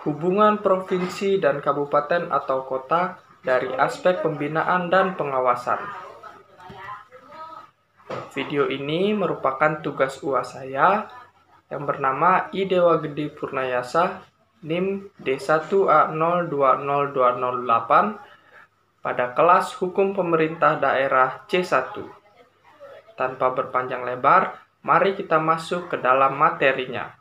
Hubungan provinsi dan kabupaten atau kota dari aspek pembinaan dan pengawasan. Video ini merupakan tugas UAS saya yang bernama I Dewa Gede Purnayasa NIM D1A020208 pada kelas Hukum Pemerintah Daerah C1. Tanpa berpanjang lebar, mari kita masuk ke dalam materinya.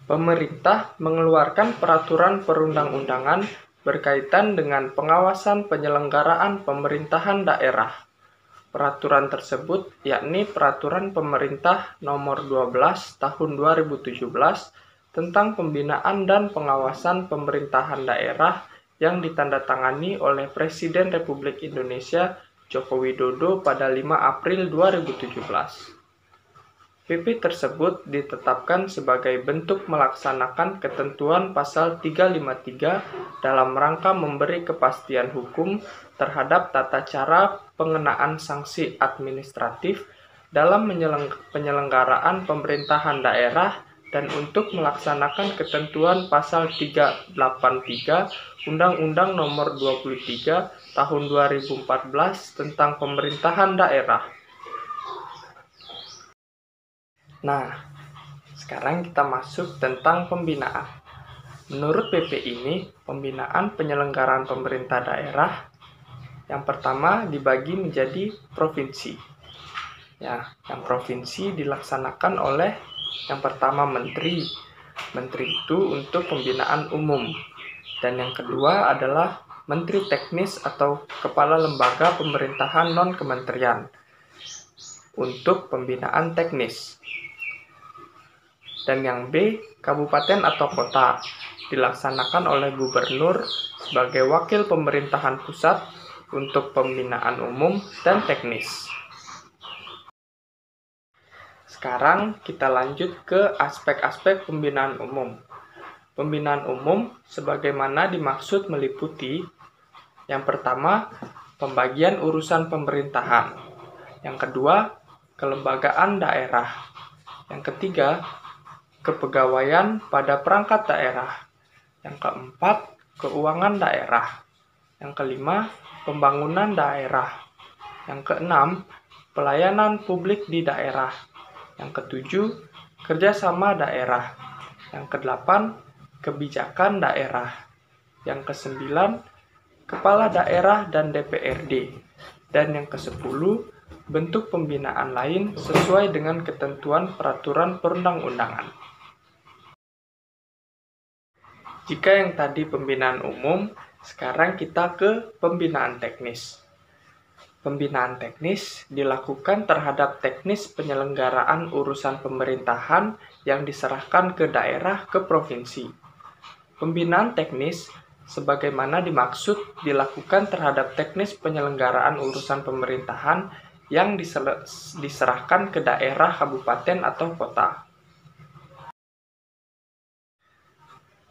Pemerintah mengeluarkan peraturan perundang-undangan berkaitan dengan pengawasan penyelenggaraan pemerintahan daerah. Peraturan tersebut yakni Peraturan Pemerintah Nomor 12 Tahun 2017 tentang pembinaan dan pengawasan pemerintahan daerah yang ditandatangani oleh Presiden Republik Indonesia Joko Widodo pada 5 April 2017. PP tersebut ditetapkan sebagai bentuk melaksanakan ketentuan pasal 353 dalam rangka memberi kepastian hukum terhadap tata cara pengenaan sanksi administratif dalam penyelenggaraan pemerintahan daerah dan untuk melaksanakan ketentuan pasal 383 Undang-Undang Nomor 23 Tahun 2014 tentang pemerintahan daerah. Nah, sekarang kita masuk tentang pembinaan. Menurut PP ini, pembinaan penyelenggaraan pemerintah daerah yang pertama dibagi menjadi provinsi. Ya, yang provinsi dilaksanakan oleh yang pertama menteri. Menteri itu untuk pembinaan umum. Dan yang kedua adalah menteri teknis atau kepala lembaga pemerintahan non-kementerian untuk pembinaan teknis. Dan yang B, kabupaten atau kota, dilaksanakan oleh gubernur sebagai wakil pemerintahan pusat untuk pembinaan umum dan teknis. Sekarang kita lanjut ke aspek-aspek pembinaan umum. Pembinaan umum sebagaimana dimaksud meliputi yang pertama, pembagian urusan pemerintahan. Yang kedua, kelembagaan daerah. Yang ketiga, kepegawaian pada perangkat daerah. Yang keempat, keuangan daerah. Yang kelima, pembangunan daerah. Yang keenam, pelayanan publik di daerah. Yang ketujuh, kerjasama daerah. Yang kedelapan, kebijakan daerah. Yang kesembilan, kepala daerah dan DPRD. Dan yang kesepuluh, bentuk pembinaan lain sesuai dengan ketentuan peraturan perundang-undangan. Jika yang tadi pembinaan umum, sekarang kita ke pembinaan teknis. Pembinaan teknis dilakukan terhadap teknis penyelenggaraan urusan pemerintahan yang diserahkan ke daerah ke provinsi. Pembinaan teknis sebagaimana dimaksud dilakukan terhadap teknis penyelenggaraan urusan pemerintahan yang diserahkan ke daerah, kabupaten, atau kota.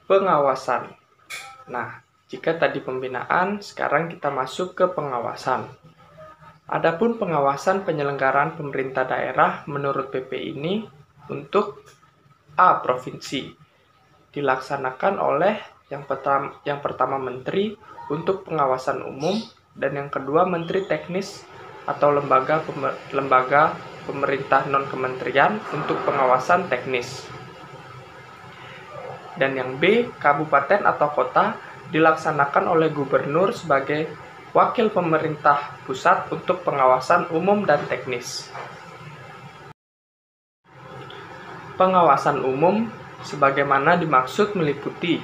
Pengawasan. Nah, jika tadi pembinaan, sekarang kita masuk ke pengawasan. Adapun pengawasan penyelenggaraan pemerintah daerah menurut PP ini untuk A. Provinsi. Dilaksanakan oleh yang pertama menteri untuk pengawasan umum dan yang kedua menteri teknis atau lembaga pemerintah non-kementerian untuk pengawasan teknis. Dan yang B, kabupaten atau kota dilaksanakan oleh gubernur sebagai wakil pemerintah pusat untuk pengawasan umum dan teknis. Pengawasan umum sebagaimana dimaksud meliputi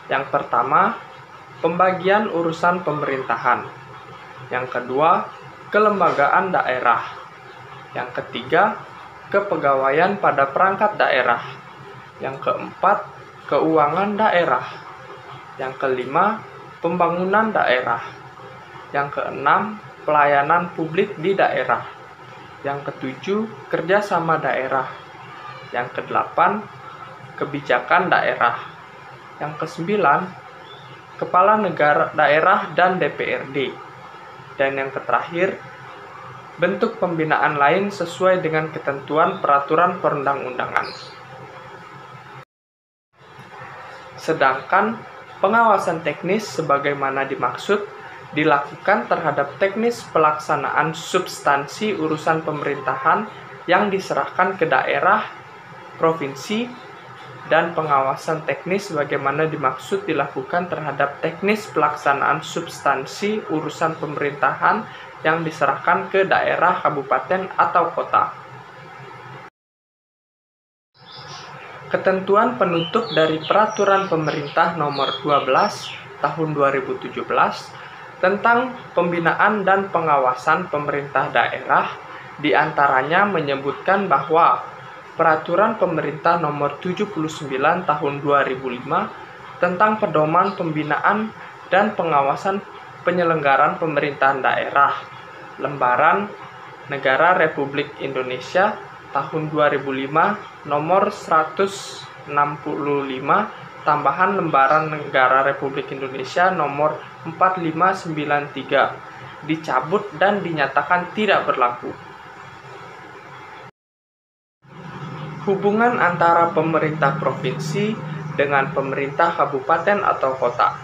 yang pertama, pembagian urusan pemerintahan. Yang kedua, kelembagaan daerah. Yang ketiga, kepegawaian pada perangkat daerah. Yang keempat, keuangan daerah. Yang kelima, pembangunan daerah. Yang keenam, pelayanan publik di daerah. Yang ketujuh, kerjasama daerah. Yang kedelapan, kebijakan daerah. Yang kesembilan, kepala negara daerah dan DPRD. Dan yang terakhir, bentuk pembinaan lain sesuai dengan ketentuan peraturan perundang-undangan. Sedangkan pengawasan teknis sebagaimana dimaksud dilakukan terhadap teknis pelaksanaan substansi urusan pemerintahan yang diserahkan ke daerah, provinsi, dan pengawasan teknis sebagaimana dimaksud dilakukan terhadap teknis pelaksanaan substansi urusan pemerintahan yang diserahkan ke daerah, kabupaten, atau kota. Ketentuan penutup dari Peraturan Pemerintah Nomor 12 Tahun 2017 tentang pembinaan dan pengawasan pemerintah daerah diantaranya menyebutkan bahwa Peraturan Pemerintah Nomor 79 Tahun 2005 tentang pedoman pembinaan dan pengawasan penyelenggaraan pemerintahan daerah, Lembaran Negara Republik Indonesia Tahun 2005 Nomor 165 tambahan Lembaran Negara Republik Indonesia Nomor 4593 dicabut dan dinyatakan tidak berlaku. Hubungan antara pemerintah provinsi dengan pemerintah kabupaten atau kota.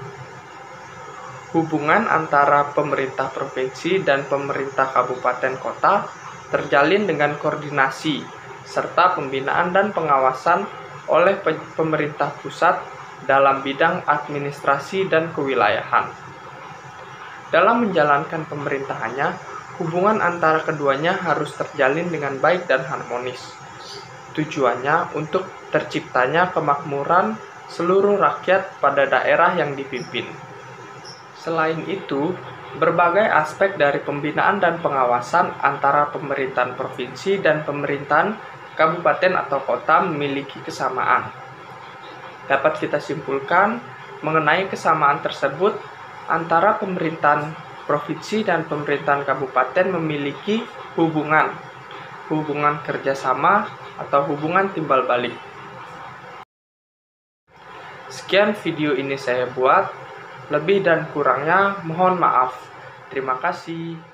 Hubungan antara pemerintah provinsi dan pemerintah kabupaten kota terjalin dengan koordinasi serta pembinaan dan pengawasan oleh pemerintah pusat dalam bidang administrasi dan kewilayahan. Dalam menjalankan pemerintahannya, hubungan antara keduanya harus terjalin dengan baik dan harmonis. Tujuannya untuk terciptanya kemakmuran seluruh rakyat pada daerah yang dipimpin. Selain itu, berbagai aspek dari pembinaan dan pengawasan antara pemerintahan provinsi dan pemerintahan kabupaten atau kota memiliki kesamaan. Dapat kita simpulkan mengenai kesamaan tersebut antara pemerintahan provinsi dan pemerintahan kabupaten memiliki hubungan kerjasama atau hubungan timbal balik. Sekian video ini saya buat, lebih dan kurangnya mohon maaf. Terima kasih.